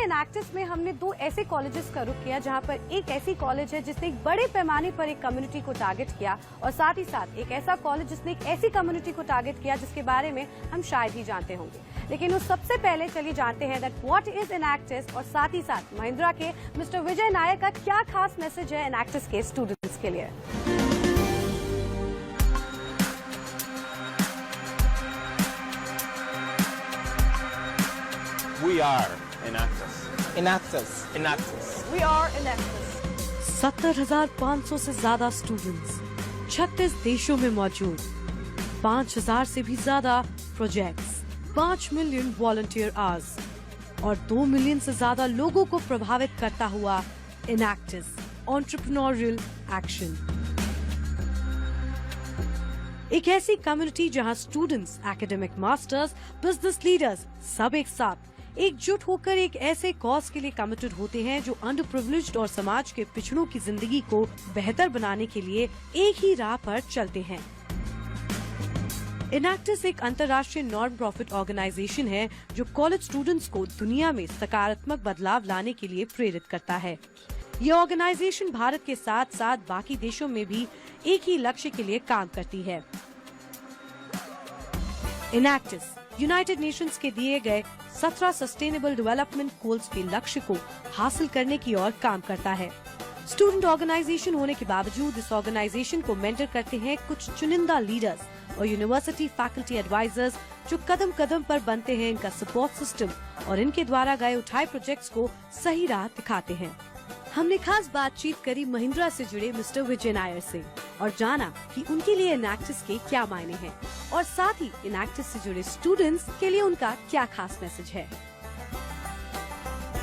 इनएक्टिस में हमने 2 ऐसे कॉलेजेस का रुख किया जहां पर एक ऐसी कॉलेज है जिसने एक बड़े पैमाने पर एक कम्युनिटी को टारगेट किया और साथ ही साथ एक ऐसा कॉलेज जिसने एक ऐसी कम्युनिटी को टारगेट किया जिसके बारे में हम शायद ही जानते होंगे। लेकिन उस सबसे पहले चलिए जानते हैं दैट व्हाट इज इनएक्टिस और साथ ही साथ महिंद्रा के मिस्टर विजय नायर का क्या खास मैसेज है इनएक्टिस के स्टूडेंट्स के लिए। We are Inactus. Inactus. Inactus. We are Inactus. 70,500 से ज्यादा स्टूडेंट्स 36 देशों में मौजूद, 5,000 से भी ज्यादा प्रोजेक्ट्स, 5 मिलियन वॉलंटियर आवर्स और 2 मिलियन से ज्यादा लोगों को प्रभावित करता हुआ इनएक्टिस एंटरप्रेन्योरियल एक्शन। एक ऐसी कम्युनिटी जहां students, academic masters, business leaders सब एक साथ एकजुट होकर एक ऐसे कॉज के लिए कमिटेड होते हैं जो अंडर प्रिविलेज्ड और समाज के पिछड़ों की जिंदगी को बेहतर बनाने के लिए एक ही राह पर चलते हैं। इनएक्टिस एक अंतर्राष्ट्रीय नॉन प्रॉफिट ऑर्गेनाइजेशन है जो कॉलेज स्टूडेंट्स को दुनिया में सकारात्मक बदलाव लाने के लिए प्रेरित करता है। ये ऑर्गेनाइजेशन भारत के साथ साथ बाकी देशों में भी एक ही लक्ष्य के लिए काम करती है। इनएक्टिस यूनाइटेड नेशंस के दिए गए 17 सस्टेनेबल डेवलपमेंट गोल्स के लक्ष्य को हासिल करने की ओर काम करता है। स्टूडेंट ऑर्गेनाइजेशन होने के बावजूद इस ऑर्गेनाइजेशन को मेंटर करते हैं कुछ चुनिंदा लीडर्स और यूनिवर्सिटी फैकल्टी एडवाइजर्स जो कदम कदम पर बनते हैं इनका सपोर्ट सिस्टम और इनके द्वारा गए उठाए प्रोजेक्ट्स को सही राह दिखाते हैं। हमने खास बातचीत करी महिंद्रा से जुड़े मिस्टर विजय नायर से और जाना कि उनके लिए इनएक्टिस के क्या मायने हैं और साथ ही इनएक्टिस से जुड़े स्टूडेंट्स के लिए उनका क्या खास मैसेज है।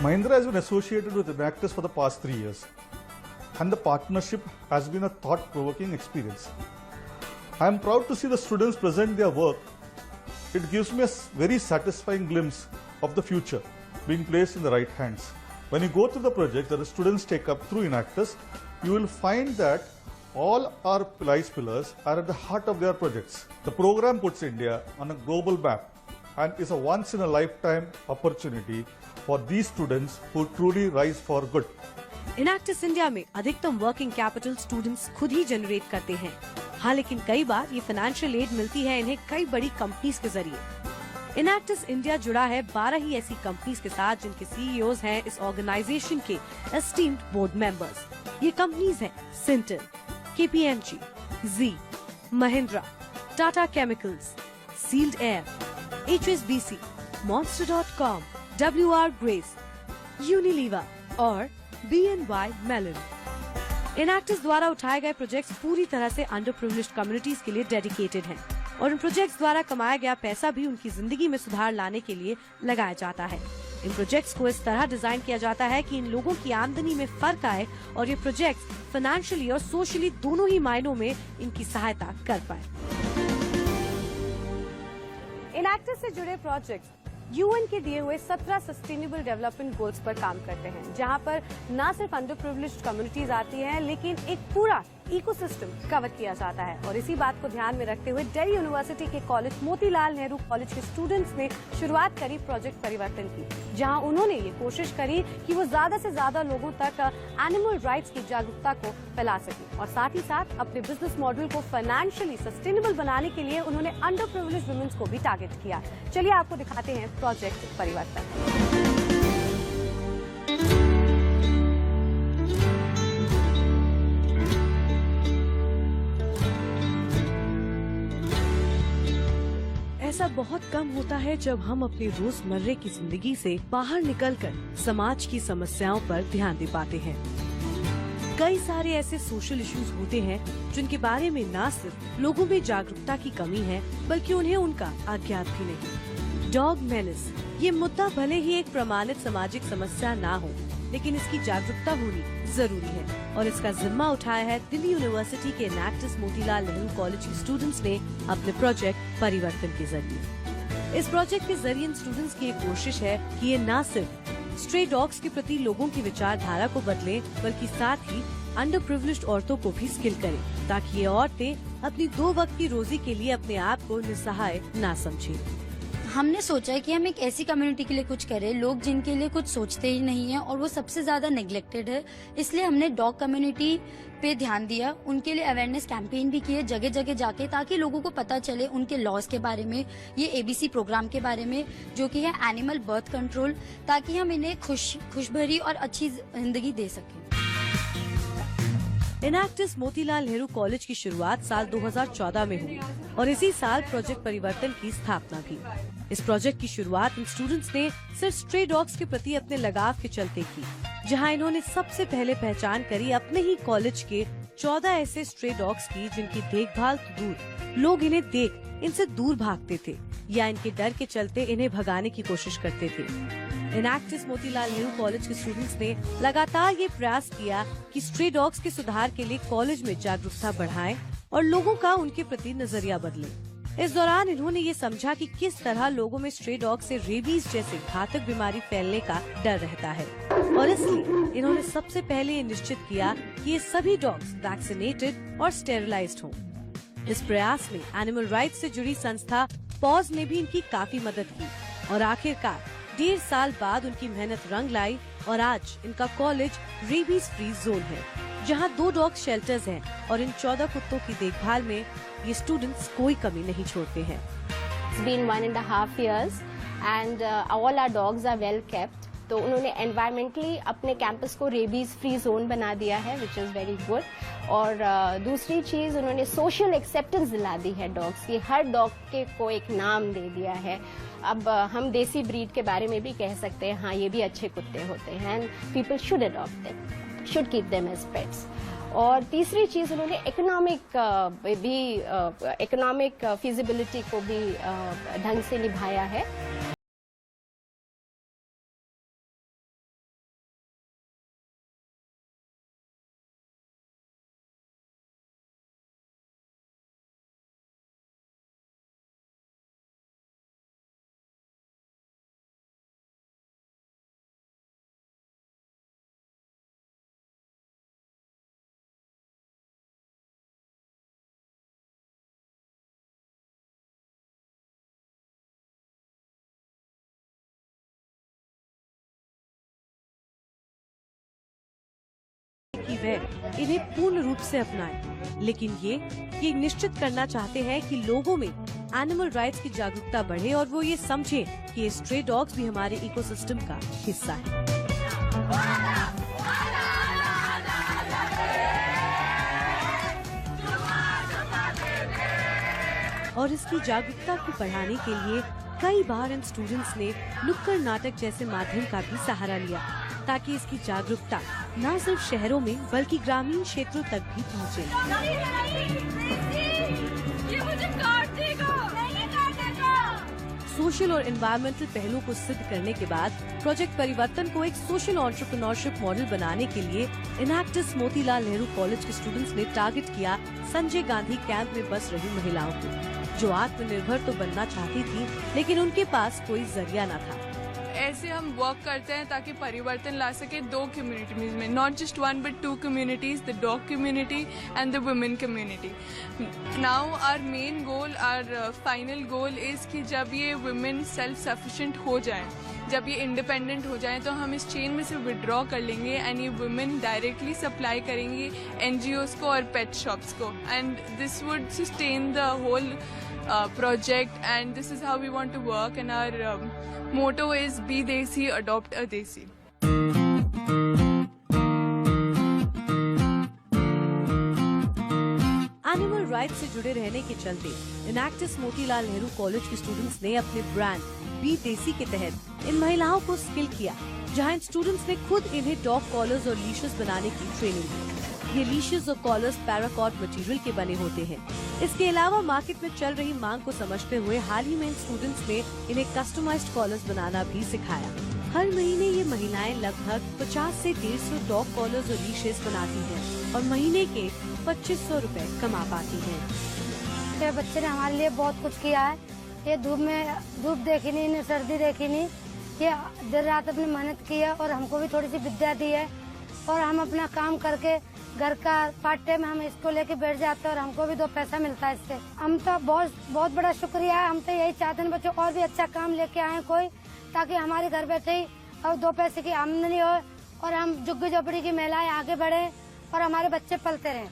Mahindra has been associated with Inactus for the past 3 years and the partnership has been a thought-provoking experience. I am proud to see the students present their work. It gives me a very satisfying glimpse of the future being placed in the right hands. When you go through the project that the students take up through Inactus, you will find that all our life pillars are at the heart of their projects. The program puts India on a global map and is a once-in-a-lifetime opportunity for these students who truly rise for good. Enactus India में अधिकतम working capital students खुद ही generate करते हैं। हाँ, लेकिन कई बार ये financial aid मिलती है इन्हें कई बड़ी कंपनीज के जरिए। इनएक्टिस इंडिया जुड़ा है 12 ही ऐसी कंपनीज के साथ जिनके सीईओज हैं इस ऑर्गेनाइजेशन के एस्टीम्ड बोर्ड मेंबर्स। ये कंपनीज हैं सिंटल, KPMG, जी, Mahindra, Tata chemicals, Sealed Air, HSBC, Monster.com, WR Grace, Unilever और BNY Mellon। इनएक्टिस द्वारा उठाए गए प्रोजेक्ट्स पूरी तरह से अंडर प्रिविलेज्ड कम्युनिटीज के लिए डेडिकेटेड हैं और इन प्रोजेक्ट्स द्वारा कमाया गया पैसा भी उनकी जिंदगी में सुधार लाने के लिए लगाया जाता है। इन प्रोजेक्ट्स को इस तरह डिजाइन किया जाता है कि इन लोगों की आमदनी में फर्क आए और ये प्रोजेक्ट्स फाइनेंशियली और सोशली दोनों ही मायनों में इनकी सहायता कर पाए। इनएक्टिस से जुड़े प्रोजेक्ट्स यूएन के दिए हुए 17 सस्टेनेबल डेवलपमेंट गोल्स पर काम करते हैं जहां पर न सिर्फ अंडर प्रिविलेज्ड कम्युनिटीज आती हैं लेकिन एक पूरा इकोसिस्टम कवर किया जाता है। और इसी बात को ध्यान में रखते हुए दिल्ली यूनिवर्सिटी के कॉलेज मोतीलाल नेहरू कॉलेज के स्टूडेंट्स ने शुरुआत करी प्रोजेक्ट परिवर्तन की, जहां उन्होंने ये कोशिश करी कि वो ज्यादा से ज्यादा लोगों तक एनिमल राइट्स की जागरूकता को फैला सके और साथ ही साथ अपने बिजनेस मॉडल को फाइनेंशियली सस्टेनेबल बनाने के लिए उन्होंने अंडर प्रिविलेज्ड वुमेन्स को भी टारगेट किया। चलिए आपको दिखाते हैं प्रोजेक्ट परिवर्तन। ऐसा बहुत कम होता है जब हम अपनी रोजमर्रे की जिंदगी से बाहर निकलकर समाज की समस्याओं पर ध्यान दे पाते हैं। कई सारे ऐसे सोशल इश्यूज होते हैं जिनके बारे में न सिर्फ लोगों में जागरूकता की कमी है बल्कि उन्हें उनका अज्ञात भी नहीं। डॉग मेनेस ये मुद्दा भले ही एक प्रमाणित सामाजिक समस्या ना हो लेकिन इसकी जागरूकता होनी जरूरी है और इसका जिम्मा उठाया है दिल्ली यूनिवर्सिटी के इनएक्टिस मोतीलाल नेहरू कॉलेज के स्टूडेंट्स ने अपने प्रोजेक्ट परिवर्तन के जरिए। इस प्रोजेक्ट के जरिए स्टूडेंट्स की एक कोशिश है कि ये न सिर्फ स्ट्रे डॉग्स के प्रति लोगों की विचारधारा को बदले बल्कि साथ ही अंडर प्रिविलेज्ड औरतों को भी स्किल करें ताकि ये औरतें अपनी 2 वक्त की रोजी के लिए अपने आप को निस्सहाय ना समझें। हमने सोचा है कि हम एक ऐसी कम्युनिटी के लिए कुछ करें, लोग जिनके लिए कुछ सोचते ही नहीं है और वो सबसे ज्यादा नेग्लेक्टेड है। इसलिए हमने डॉग कम्युनिटी पे ध्यान दिया, उनके लिए अवेयरनेस कैंपेन भी किए जगह जगह जाके, ताकि लोगों को पता चले उनके लॉज के बारे में, ये एबीसी प्रोग्राम के बारे में जो कि है एनिमल बर्थ कंट्रोल, ताकि हम इन्हें खुशभरी और अच्छी जिंदगी दे सकें। इनैक्टिस मोतीलाल नेहरू कॉलेज की शुरुआत साल 2014 में हुई और इसी साल प्रोजेक्ट परिवर्तन की स्थापना भी। इस प्रोजेक्ट की शुरुआत इन स्टूडेंट्स ने सिर्फ स्ट्रे डॉग्स के प्रति अपने लगाव के चलते की, जहां इन्होंने सबसे पहले पहचान करी अपने ही कॉलेज के 14 ऐसे स्ट्रे डॉग्स की जिनकी देखभाल तो दूर, लोग इन्हें देख इनसे दूर भागते थे या इनके डर के चलते इन्हें भगाने की कोशिश करते थे। इनैक्टिस मोतीलाल नेहरू कॉलेज के स्टूडेंट्स ने लगातार ये प्रयास किया कि स्ट्रे डॉग्स के सुधार के लिए कॉलेज में जागरूकता बढ़ाएं और लोगों का उनके प्रति नजरिया बदले। इस दौरान इन्होंने ये समझा कि किस तरह लोगों में स्ट्रे डॉग से रेबीज जैसे घातक बीमारी फैलने का डर रहता है और इसलिए इन्होंने सबसे पहले ये निश्चित किया कि ये सभी डॉग्स वैक्सीनेटेड और स्टेरिलाइज्ड हों। इस प्रयास में एनिमल राइट्स से जुड़ी संस्था पॉज ने भी इनकी काफी मदद की और आखिरकार 1.5 साल बाद उनकी मेहनत रंग लाई और आज इनका कॉलेज रेबीज फ्री जोन है, जहां 2 डॉग शेल्टर्स हैं और इन 14 कुत्तों की देखभाल में ये स्टूडेंट्स कोई कमी नहीं छोड़ते हैं। It's been 1.5 years and all our dogs are well kept. तो उन्होंने एनवायरमेंटली अपने कैंपस को रेबीज फ्री जोन बना दिया है, विच इज़ वेरी गुड। और दूसरी चीज़, उन्होंने सोशल एक्सेप्टेंस दिला दी है डॉग्स की, हर डॉग के को एक नाम दे दिया है। अब हम देसी ब्रीड के बारे में भी कह सकते हैं, हाँ ये भी अच्छे कुत्ते होते हैं and people should adopt them, should keep them as pets. और तीसरी चीज़, उन्होंने इकोनॉमिक फिजिबिलिटी को भी ढंग से निभाया है। कि वह इन्हें पूर्ण रूप से अपनाएं, लेकिन ये निश्चित करना चाहते हैं कि लोगों में एनिमल राइट्स की जागरूकता बढ़े और वो ये समझें कि ये स्ट्रे डॉग्स भी हमारे इकोसिस्टम का हिस्सा है। और इसकी जागरूकता को बढ़ाने के लिए कई बार इन स्टूडेंट्स ने नुक्कड़ नाटक जैसे माध्यम का भी सहारा लिया, ताकि इसकी जागरूकता न सिर्फ शहरों में बल्कि ग्रामीण क्षेत्रों तक भी पहुंचे। सोशल और एनवायरमेंटल पहलू को सिद्ध करने के बाद प्रोजेक्ट परिवर्तन को एक सोशल एंटरप्रेन्योरशिप मॉडल बनाने के लिए इनैक्टिस मोतीलाल नेहरू कॉलेज के स्टूडेंट्स ने टारगेट किया संजय गांधी कैंप में बस रही महिलाओं को, जो आत्मनिर्भर तो बनना चाहती थी लेकिन उनके पास कोई जरिया न था। ऐसे हम वर्क करते हैं ताकि परिवर्तन ला सके 2 कम्युनिटीज में, not just 1 but 2 communities, the dog community and the women community. Now our main goal, our final goal is कि जब ये women self sufficient हो जाएं, जब ये independent हो जाएं, तो हम इस चेन में से withdraw कर लेंगे and ये women directly supply करेंगी NGOs को और pet shops को, and this would sustain the whole project, and this is how we want to work, and our motto is be desi, adopt a desi. Animal rights से जुड़े रहने के चलते इनैक्टिस Motilal Nehru college के स्टूडेंट्स ने अपने ब्रांड बी देसी के तहत इन महिलाओं को स्किल किया, जहां इन स्टूडेंट्स ने खुद इन्हें डॉग कॉलर्स और लीशेस बनाने की ट्रेनिंग दी। ये लीशेस और कॉलर्स पैराकॉर्ड मटेरियल के बने होते हैं। इसके अलावा मार्केट में चल रही मांग को समझते हुए हाल ही में इन स्टूडेंट्स ने इन्हें कस्टमाइज्ड कॉलर्स बनाना भी सिखाया। हर महीने ये महिलाएं लगभग 50 से 150 डॉग कॉलर्स और लीशेस बनाती हैं और महीने के 2500 रुपए कमा पाती हैं। मेरे बच्चे ने हमारे लिए बहुत कुछ किया है। ये धूप देखी नहीं, इन्हें सर्दी देखी नहीं, ये दिन रात अपनी मेहनत की है और हमको भी थोड़ी सी विद्या दी है और हम अपना काम करके घर का पार्ट टाइम हम इसको लेके बैठ जाते हैं और हमको भी 2 पैसा मिलता है इससे। हम तो बहुत बड़ा शुक्रिया है। हम तो यही चाहते हैं बच्चों और भी अच्छा काम लेके आए कोई, ताकि हमारे घर बैठे ही और 2 पैसे की आमदनी हो और हम झुग्गी झोपड़ी की महिलाएं आगे बढ़े और हमारे बच्चे पलते रहें।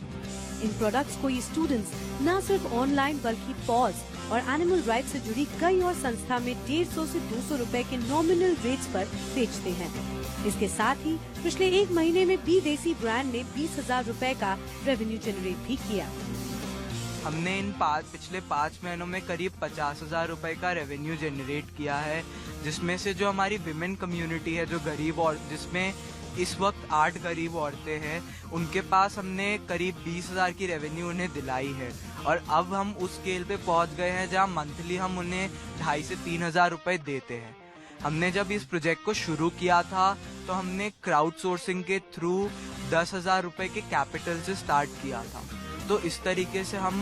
इन प्रोडक्ट्स को ये स्टूडेंट्स न सिर्फ ऑनलाइन बल्कि पॉज और एनिमल राइट्स से जुड़ी कई और संस्था में 150 से 200 रुपए के नॉमिनल रेट्स पर बेचते हैं। इसके साथ ही पिछले 1 महीने में बी देसी ब्रांड ने 20,000 रुपए का रेवेन्यू जनरेट भी किया। हमने इन पिछले 5 महीनों में करीब 50,000 रुपए का रेवेन्यू जनरेट किया है, जिसमें से जो हमारी विमेन कम्युनिटी है, जो गरीब और जिसमें इस वक्त 8 गरीब औरतें हैं, उनके पास हमने करीब 20,000 की रेवेन्यू उन्हें दिलाई है। और अब हम उस स्केल पे पहुंच गए हैं जहां मंथली हम उन्हें 2,500 से 3,000 रुपए देते हैं। हमने जब इस प्रोजेक्ट को शुरू किया था तो हमने क्राउड सोर्सिंग के थ्रू 10,000 रुपए के कैपिटल से स्टार्ट किया था। तो इस तरीके से हम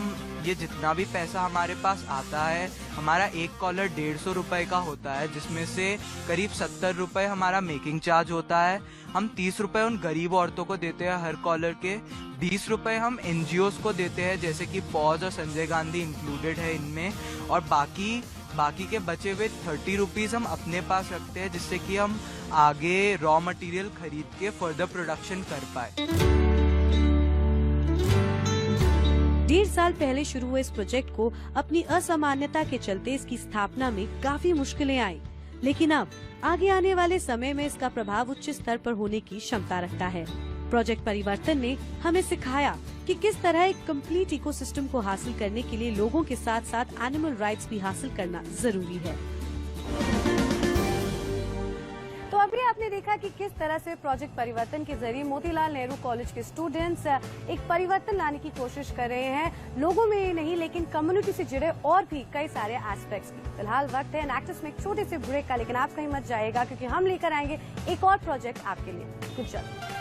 ये जितना भी पैसा हमारे पास आता है, हमारा एक कॉलर 150 रुपए का होता है, जिसमें से करीब 70 रुपए हमारा मेकिंग चार्ज होता है। हम 30 रुपए उन गरीब औरतों को देते हैं हर कॉलर के, 20 रुपए हम NGOs को देते हैं, जैसे कि पॉज और संजय गांधी इंक्लूडेड है इनमें, और बाकी के बचे हुए 30 रुपीज हम अपने पास रखते हैं, जिससे कि हम आगे रॉ मटेरियल खरीद के फर्दर प्रोडक्शन कर पाए। 1.5 साल पहले शुरू हुए इस प्रोजेक्ट को अपनी असामान्यता के चलते इसकी स्थापना में काफी मुश्किलें आई, लेकिन अब आगे आने वाले समय में इसका प्रभाव उच्च स्तर पर होने की क्षमता रखता है। प्रोजेक्ट परिवर्तन ने हमें सिखाया कि किस तरह एक कंप्लीट इकोसिस्टम को हासिल करने के लिए लोगों के साथ साथ एनिमल राइट्स भी हासिल करना जरूरी है। तो अभी आपने देखा कि किस तरह से प्रोजेक्ट परिवर्तन के जरिए मोतीलाल नेहरू कॉलेज के स्टूडेंट्स एक परिवर्तन लाने की कोशिश कर रहे हैं, लोगों में ही नहीं लेकिन कम्युनिटी से जुड़े और भी कई सारे एस्पेक्ट्स की। फिलहाल वक्त है एनएक्टिस में एक छोटे से ब्रेक का, लेकिन आप कहीं मत जाइएगा क्योंकि हम लेकर आएंगे एक और प्रोजेक्ट आपके लिए कुछ जल्द।